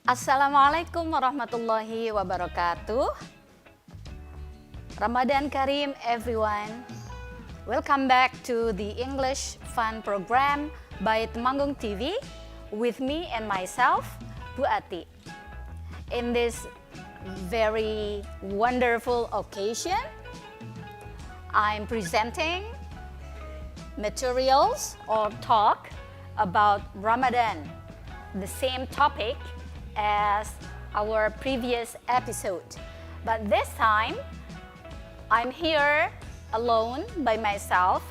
Assalamualaikum warahmatullahi wabarakatuh. Ramadan Kareem, everyone. Welcome back to the English Fun Program by Temanggung TV with me and myself, Bu Ati. In this very wonderful occasion, I'm presenting materials or talk about Ramadan, the same topic as our previous episode. But this time, I'm here alone by myself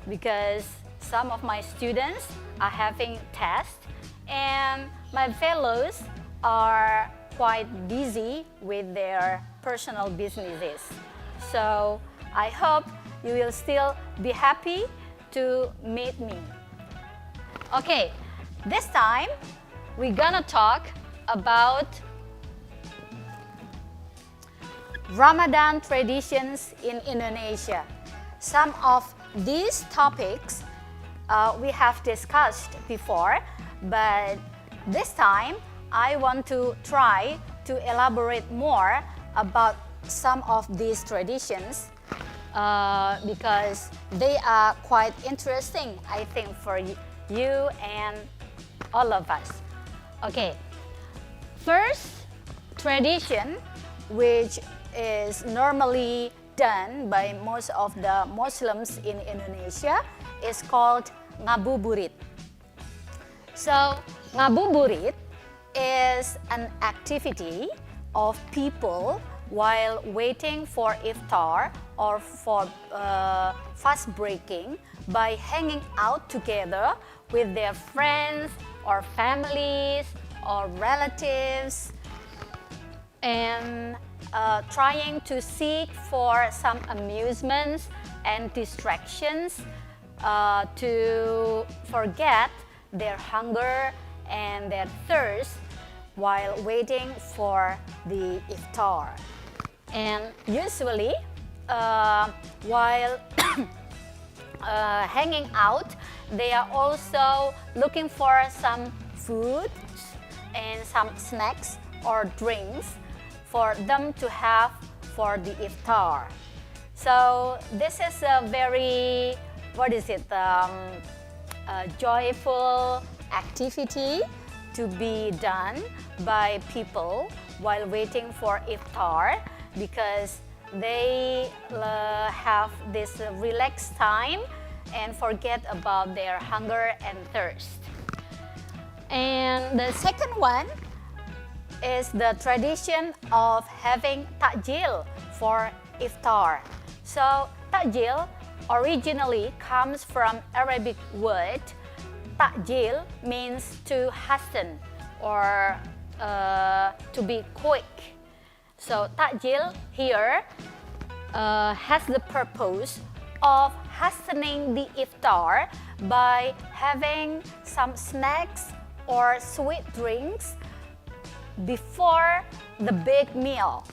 because some of my students are having tests and my fellows are quite busy with their personal businesses. So I hope you will still be happy to meet me. Okay, this time we're gonna talk about Ramadan traditions in Indonesia. Some of these topics we have discussed before, but this time I want to try to elaborate more about some of these traditions because they are quite interesting, I think, for you and all of us. Okay, first tradition, which is normally done by most of the Muslims in Indonesia, is called ngabuburit. So ngabuburit is an activity of people while waiting for iftar or for fast breaking by hanging out together with their friends or families or relatives and trying to seek for some amusements and distractions to forget their hunger and their thirst while waiting for the iftar. And usually while hanging out, they are also looking for some food and some snacks or drinks for them to have for the iftar. So this is a very, joyful activity to be done by people while waiting for iftar because they have this relaxed time and forget about their hunger and thirst. And the second one is the tradition of having takjil for iftar. So takjil originally comes from Arabic word. Takjil means to hasten or to be quick. So takjil here has the purpose of hastening the iftar by having some snacks or sweet drinks before the big meal.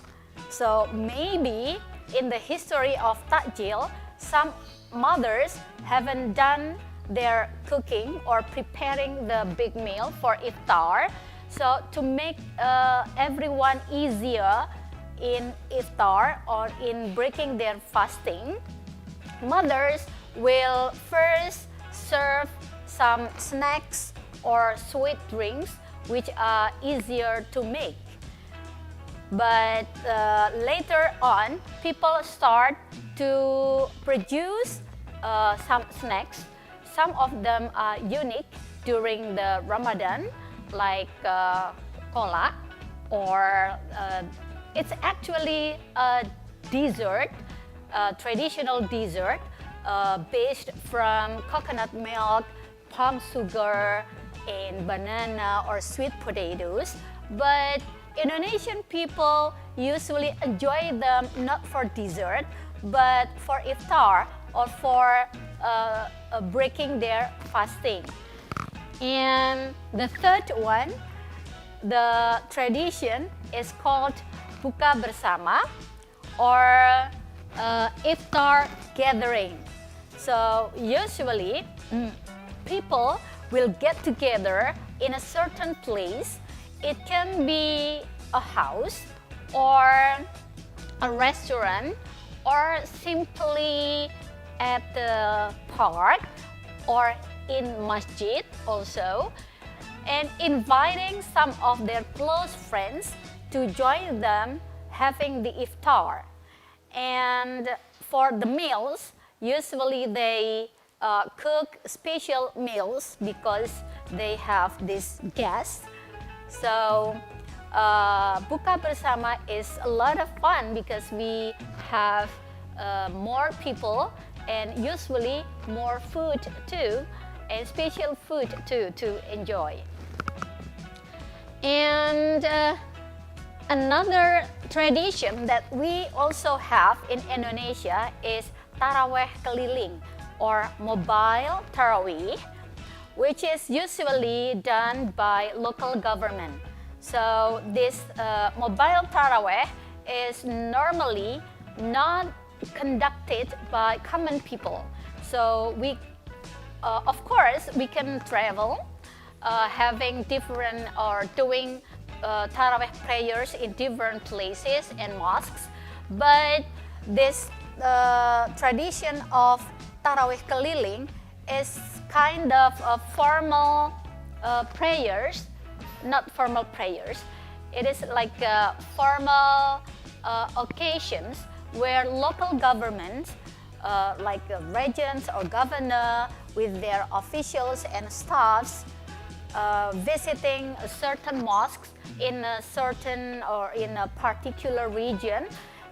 So maybe in the history of takjil, some mothers haven't done their cooking or preparing the big meal for iftar. So to make everyone easier in iftar or in breaking their fasting, mothers will first serve some snacks or sweet drinks which are easier to make. But later on, people start to produce some snacks. Some of them are unique during the Ramadan, like cola, or it's actually a dessert, a traditional dessert based from coconut milk, palm sugar, and banana or sweet potatoes. But Indonesian people usually enjoy them not for dessert, but for iftar or for breaking their fasting. And the third one, the tradition is called buka bersama or iftar gathering. So usually people will get together in a certain place It can be a house or a restaurant or simply at the park or in masjid also, and inviting some of their close friends to join them having the iftar. And for the meals, usually they cook special meals because they have this guests. So buka bersama is a lot of fun because we have more people and usually more food too, and special food too to enjoy. And another tradition that we also have in Indonesia is taraweh keliling or mobile tarawih, which is usually done by local government. So this mobile taraweh is normally not conducted by common people. So we, of course, we can travel, having different or doing taraweh prayers in different places and mosques. But this tradition of taraweh keliling is kind of a formal prayers, not formal prayers. It is like formal occasions where local governments, like regents or governor, with their officials and staffs, visiting certain mosques in a certain or in a particular region,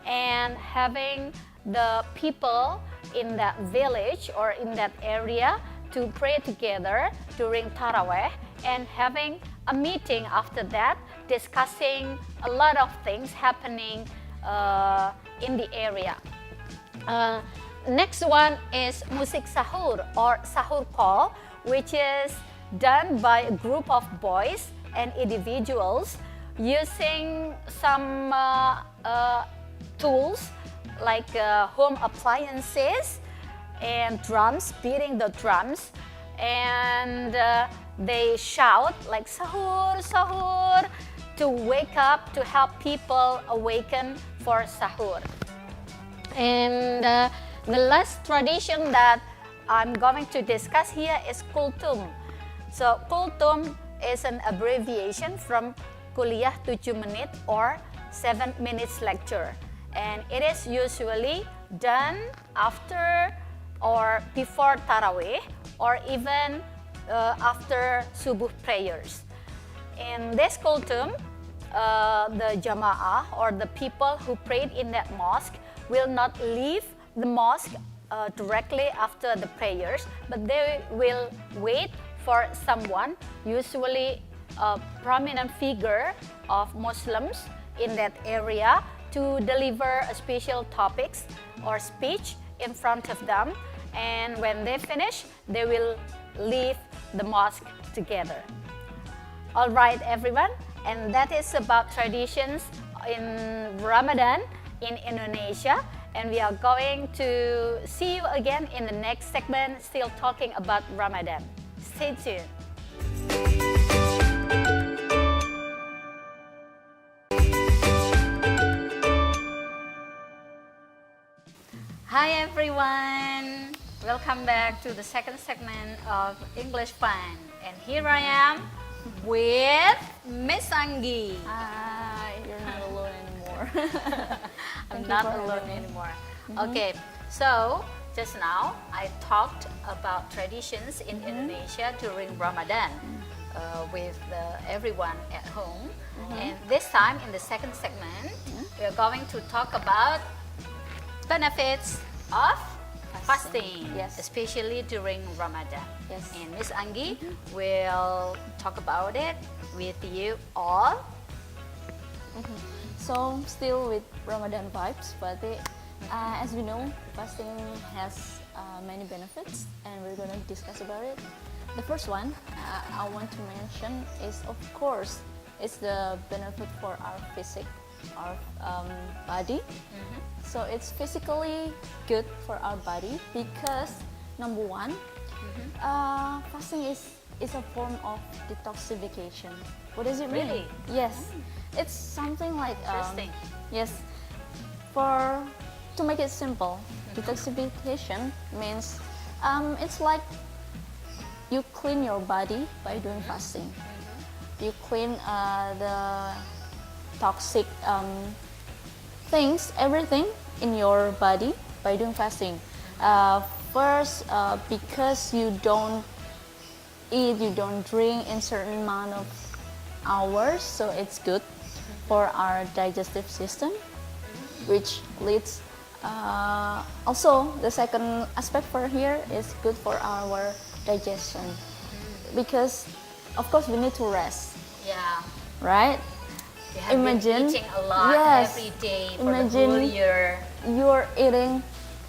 and having the people in that village or in that area to pray together during taraweh, and having a meeting after that, discussing a lot of things happening in the area. Next one is musik sahur or sahur call, which is done by a group of boys and individuals using some tools like home appliances and drums, beating the drums, and they shout like sahur, sahur, to wake up, to help people awaken for sahur. And the last tradition that I'm going to discuss here is kultum. So kultum is an abbreviation from kuliah 7 menit or 7 minutes lecture, and it is usually done after or before tarawih or even after subuh prayers. In this kultum, the jama'ah or the people who prayed in that mosque will not leave the mosque directly after the prayers, but they will wait for someone, usually a prominent figure of Muslims in that area, to deliver a special topics or speech in front of them, and when they finish, they will leave the mosque together. All right, everyone, and that is about traditions in Ramadan in Indonesia, and we are going to see you again in the next segment, still talking about Ramadan. Stay tuned. Hi everyone, welcome back to the second segment of English Fun, and here I am with Miss Anggi. Hi, you're not alone anymore. I'm not alone anymore. Okay, so just now I talked about traditions in Indonesia during Ramadan with everyone at home, and this time in the second segment we are going to talk about benefits of fasting, yes, especially during Ramadan. Yes. And Miss Anggi will talk about it with you all. So still with Ramadan vibes, but as we know, fasting has many benefits, and we're going to discuss about it. The first one I want to mention is, of course, it's the benefit for our physique, our body. So it's physically good for our body because number one, fasting is is a form of detoxification. What does it Really? mean? Yes, it's something like Interesting. yes. To make it simple, detoxification means it's like you clean your body by doing fasting. You clean the toxic things, everything in your body by doing fasting. First, because you don't eat, you don't drink in certain amount of hours, so it's good for our digestive system, which leads also the second aspect for here is good for our digestion, because of course we need to rest, Yeah. right? We have Imagine, been eating a lot yes, every day for imagine the whole year. you're eating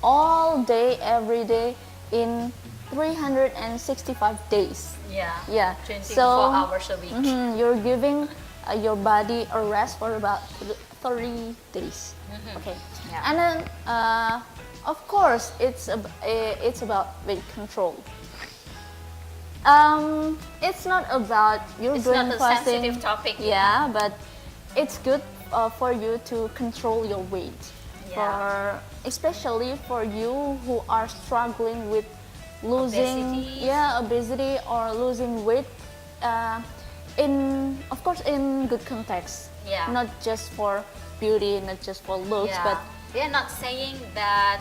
all day, every day in 365 days. Yeah. Yeah. 24 So hours a week. you're giving your body a rest for about 30 days. Okay. Yeah. And then, of course, it's about weight control. It's not about you're It's doing not a fasting. sensitive topic. Yeah, but it's good for you to control your weight. Yeah. Especially for you who are struggling with losing obesity or losing weight, of course in good context. Yeah. Not just for beauty, not just for looks, Yeah. but We are not saying that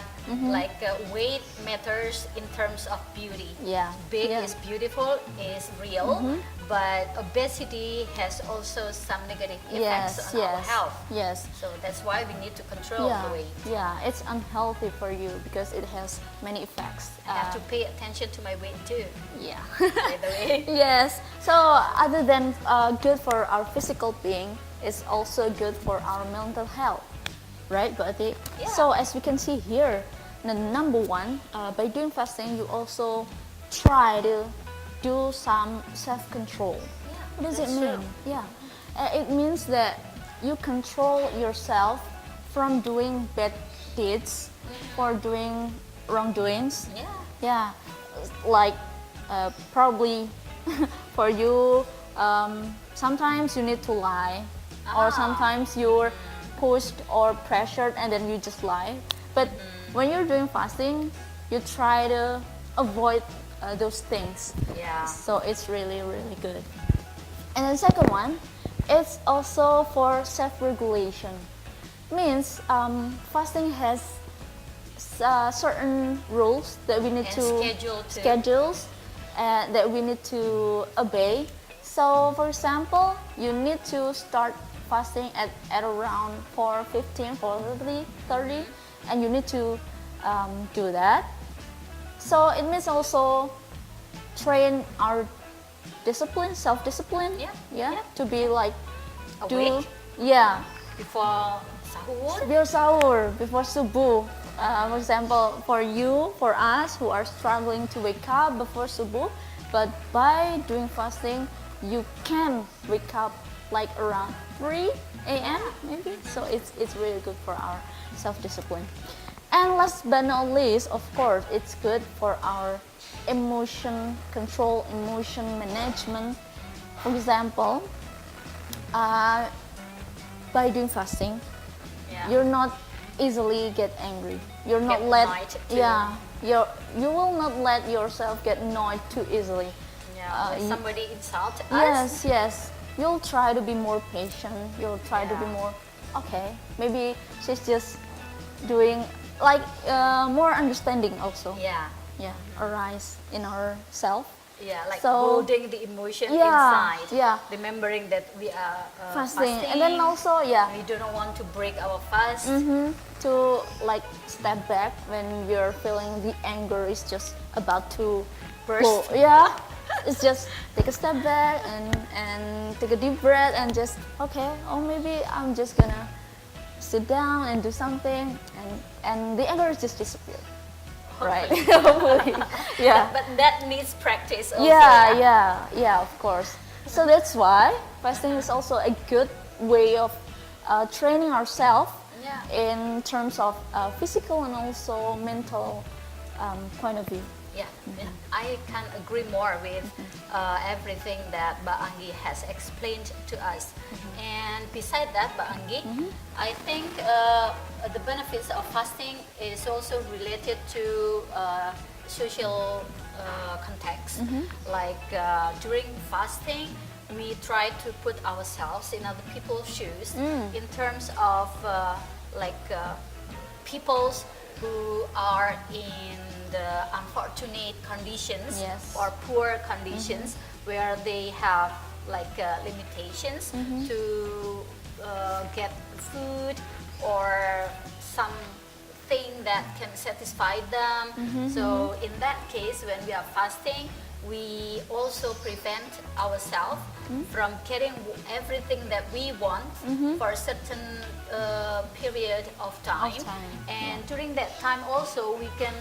weight matters in terms of beauty. Yeah. Big Yeah. is beautiful, is real, but obesity has also some negative effects on our health. Yes. So that's why we need to control Yeah, the weight. yeah, it's unhealthy for you because it has many effects. I have to pay attention to my weight too, Yeah. by the way. Yes. So other than good for our physical being, it's also good for our mental health, right, Bati? Yeah. So as we can see here, the number one, by doing fasting, you also try to do some self-control. What does it that's mean? true. Yeah, it means that you control yourself from doing bad deeds or doing wrongdoings. Yeah. Yeah, like probably for you, sometimes you need to lie, or sometimes you're pushed or pressured and then you just lie. But when you're doing fasting, you try to avoid those things. Yeah. So it's really, really good. And the second one, it's also for self-regulation. Means fasting has certain rules that we need And to schedule too. schedules that we need to obey. So for example, you need to start fasting at around 4:15, 4:30, and you need to do that. So it means also train our discipline, self-discipline. Yeah. To be like Awake. Before sahur. Before sahur, before subuh. For example, for us who are struggling to wake up before subuh, but by doing fasting, you can wake up like around 3 a.m. maybe. So it's really good for our self-discipline. And last but not least, of course, it's good for our emotion control, emotion management. For example, by doing fasting, you're not easily get angry. You're not Get let annoyed too. you will not let yourself get annoyed too easily. Yeah. When somebody insults us. Yes. You'll try to be more patient. You'll try to be Yeah. more okay. Maybe she's just doing like more understanding also. Yeah. Arise in ourselves. Yeah, like So- holding the emotion Yeah, inside. yeah. Remembering that we are Fasting. And then also we do not want to break our fast. to like step back when we're feeling the anger is just about to Burst. blow. Yeah, it's just take a step back and take a deep breath and just okay, or maybe I'm just gonna sit down and do something and the anger just disappear. Right. Hopefully. Yeah. But that needs practice also. Yeah, of course. So that's why fasting is also a good way of training ourselves in terms of physical and also mental point of view. Yeah, yeah, I can agree more with everything that Mbak Anggi has explained to us. And beside that, Mbak Anggi, I think the benefits of fasting is also related to social context. Like during fasting, we try to put ourselves in other people's shoes in terms of peoples who are in the unfortunate conditions or poor conditions where they have limitations to get food or something that can satisfy them. So in that case, when we are fasting, we also prevent ourselves from getting everything that we want for a certain period of time. And during that time also we can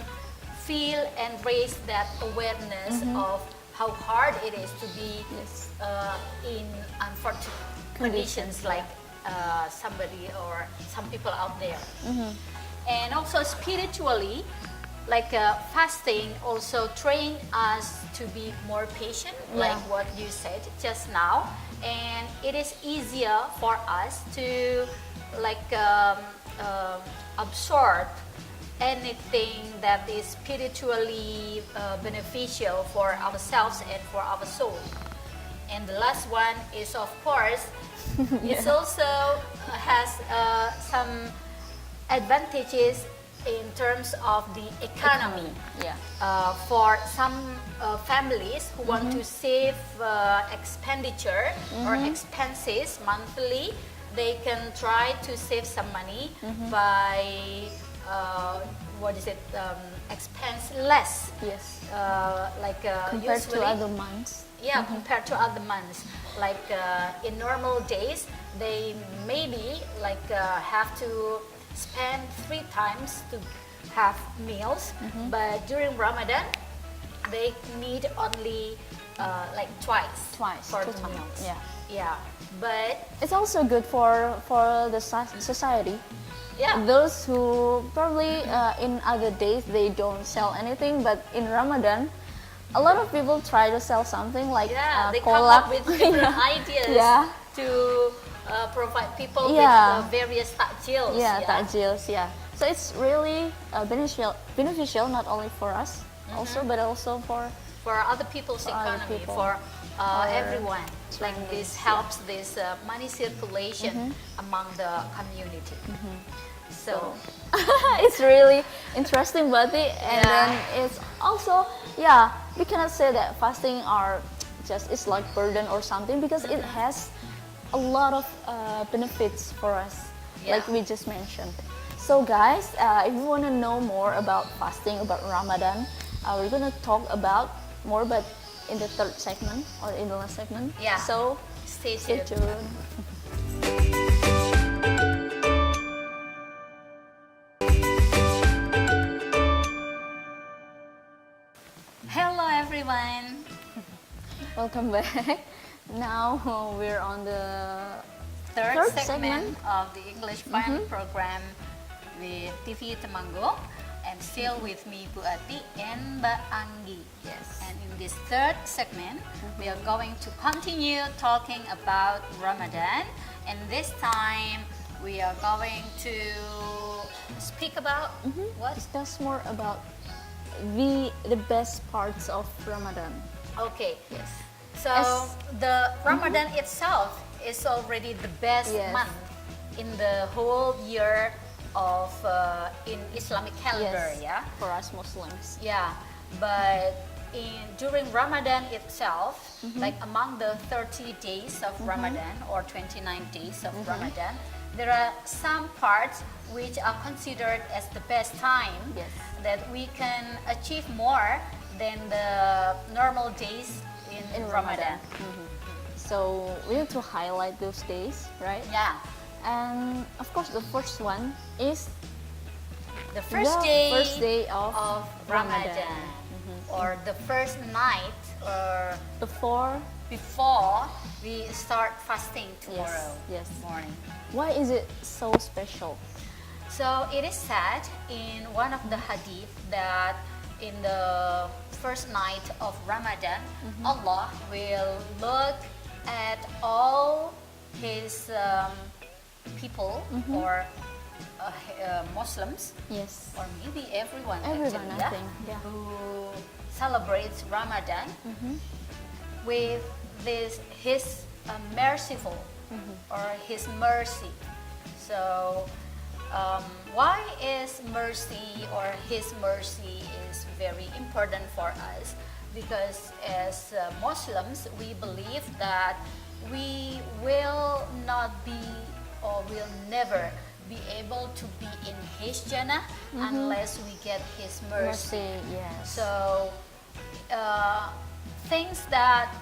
feel and raise that awareness of how hard it is to be in unfortunate conditions like somebody or some people out there. And also spiritually, fasting also train us to be more patient, like what you said just now, and it is easier for us to absorb anything that is spiritually beneficial for ourselves and for our soul. And the last one is, of course, it also has some advantages in terms of the economy. For some families who want to save expenditure or expenses monthly, they can try to save some money by expense less. Compared to other months. Compared to other months. In normal days, they maybe have to spend 3 times to have meals, but during Ramadan they need only twice for the meals. But it's also good for the society. Those who probably in other days they don't sell anything, but in Ramadan a lot of people try to sell something like they come collab up with different ideas to provide people with various takjils. Takjils. So it's really beneficial not only for us also, but also for other people's economy, for everyone. This helps this money circulation among the community. So it's really interesting, Bati, and then it's also we cannot say that fasting it's like burden or something, because it has a lot of benefits for us, like we just mentioned. So guys, if you want to know more about fasting, about Ramadan, we're gonna talk about more, but in the third segment or in the last segment. So stay tuned. Hello everyone. Welcome back. Now we're on the third segment of the English Fun program with TV Temanggung, and still with me Bu Ati and Mbak Anggi. And in this third segment, we are going to continue talking about Ramadan, and this time we are going to speak about discuss more about the best parts of Ramadan. Okay. So the Ramadan itself is already the best month in the whole year of in Islamic calendar. For us Muslims. But during Ramadan itself, among the 30 days of Ramadan or 29 days of Ramadan, there are some parts which are considered as the best time that we can achieve more than the normal days in Ramadan. So we need to highlight those days, right? And of course the first one is the first day of Ramadan. Or the first night or before we start fasting tomorrow morning. Why is it so special? So it is said in one of the hadith that in the first night of Ramadan, Allah will look at all His people or Muslims, Yes. or maybe everyone, Everyone, actually, I think. Yeah. who celebrates Ramadan with His merciful or His mercy. So why is mercy or His mercy is very important for us? Because as Muslims, we believe that we will not be or will never be able to be in His Jannah unless we get His mercy. Yes. So things that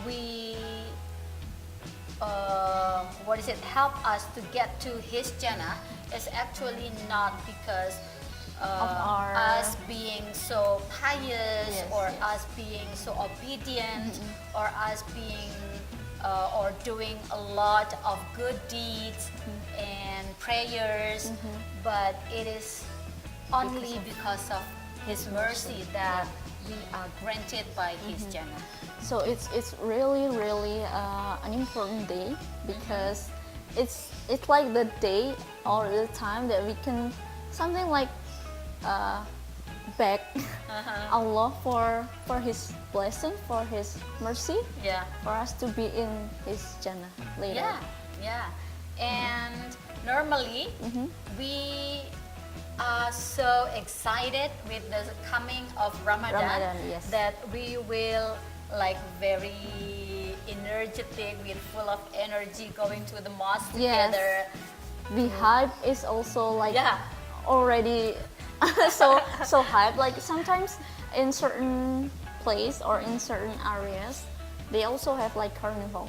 we help us to get to His Jannah is actually not because us being so pious or us being so obedient or us being or doing a lot of good deeds and prayers, but it is only because of His mercy that we are granted by His Jannah. So it's really an important day because it's like the day or the time that we can something like beg Allah for His blessing, for His mercy, for us to be in His Jannah later. And normally we are so excited with the coming of Ramadan, that we will like very energetic, with full of energy, going to the mosque together. The hype is also like already so hype. Like sometimes in certain place or in certain areas, they also have like carnival.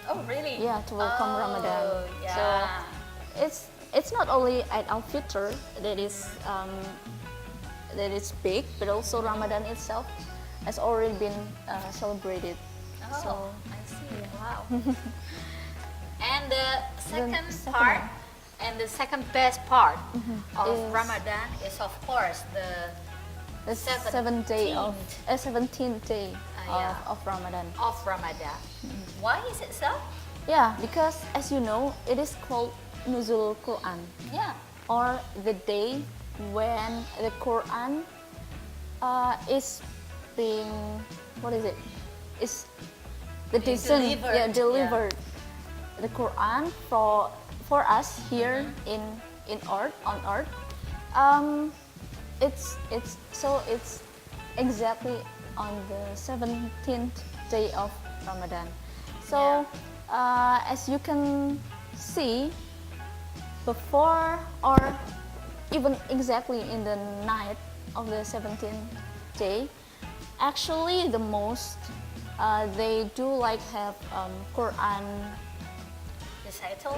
Oh really? Yeah, to welcome Ramadan. Yeah. So it's not only Eid al-Fitr that is big, but also Ramadan itself has already been celebrated. Oh, so I see. Wow. And the second part, and the second best part of Ramadan is of course the 17th day of Ramadan. Of Ramadan. Why is it so? Yeah, because as you know, it is called Nuzul Quran. Yeah. Or the day when the Quran is being, is the delivered. Delivered. The Quran for us here in earth, on earth. It's exactly on the 17th day of Ramadan. So as you can see, before or even exactly in the night of the 17th day, actually the most they do like have Quran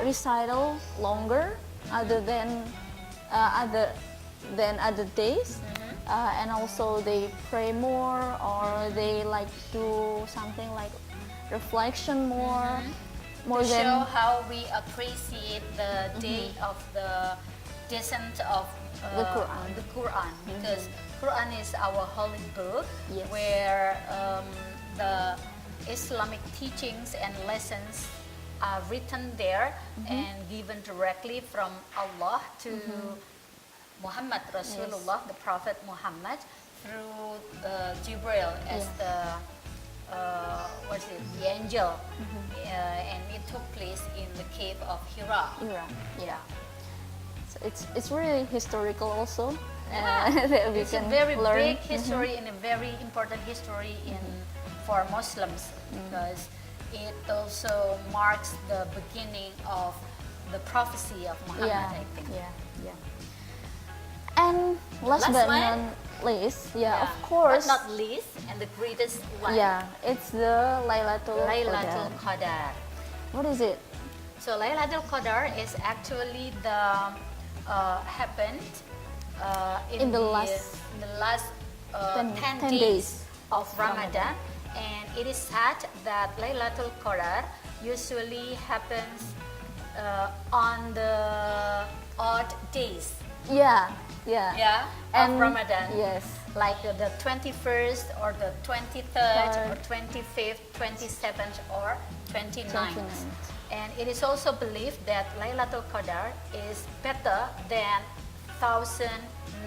recital longer other than other days, and also they pray more, or they like do something like reflection more to than show how we appreciate the day of the descent of the Quran. Because Quran is our holy book, Yes. where the Islamic teachings and lessons are written there and given directly from Allah to Muhammad Rasulullah, the Prophet Muhammad, through Jibril as the angel, and it took place in the cave of Hira. So it's really historical also. Yeah. That we It's a can very learn. big history and a very important history for Muslims, because it also marks the beginning of the prophecy of Muhammad, I think. And last Last but one? not least, of course, but not least, and the greatest one, it's the Laylatul Laylatul Qadar. Qadar. What is it? So Laylatul Qadar is actually the happened in the last 10 days of Ramadan, and it is said that Laylatul Qadar usually happens on the odd days. Yeah. Of Ramadan. Yes. like the 21st or the 23rd or 25th, 27th or 29th. And it is also believed that Laylatul Qadar is better than 1,000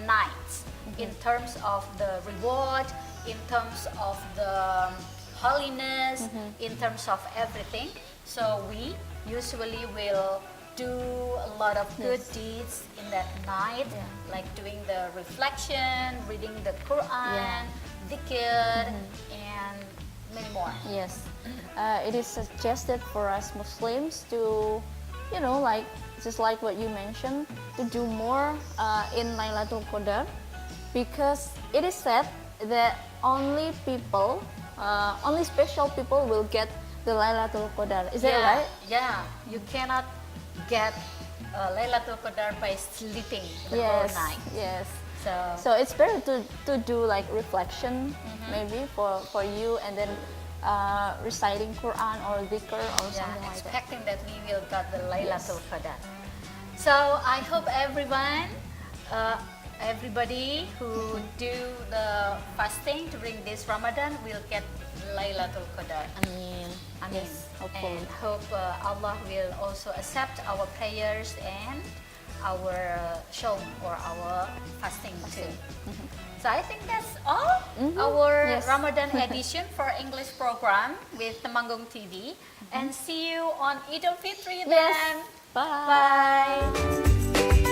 nights in terms of the reward, in terms of the holiness, in terms of everything. So we usually will do a lot of good deeds in that night, like doing the reflection, reading the Quran, dhikr, and many more. Yes, it is suggested for us Muslims to, you know, like just like what you mentioned, to do more in Laylatul Qadar, because it is said that only people, only special people will get the Laylatul Qadar. Is that right? Yeah, you cannot get Laylatul Qadar by sleeping the whole night. Yes. So it's better to do like reflection maybe for you, and then reciting Quran or dhikr or something like that. expecting that we will get the Laylatul Qadar. So I hope everyone, everybody who do the fasting during this Ramadan will get Laylatul Qadar. Amin. Amin. Yes, hopefully. And hope Allah will also accept our prayers and our show or our fasting too. So I think that's all our Ramadan edition for English program with Temanggung TV. And see you on Idul Fitri then. Bye. Bye.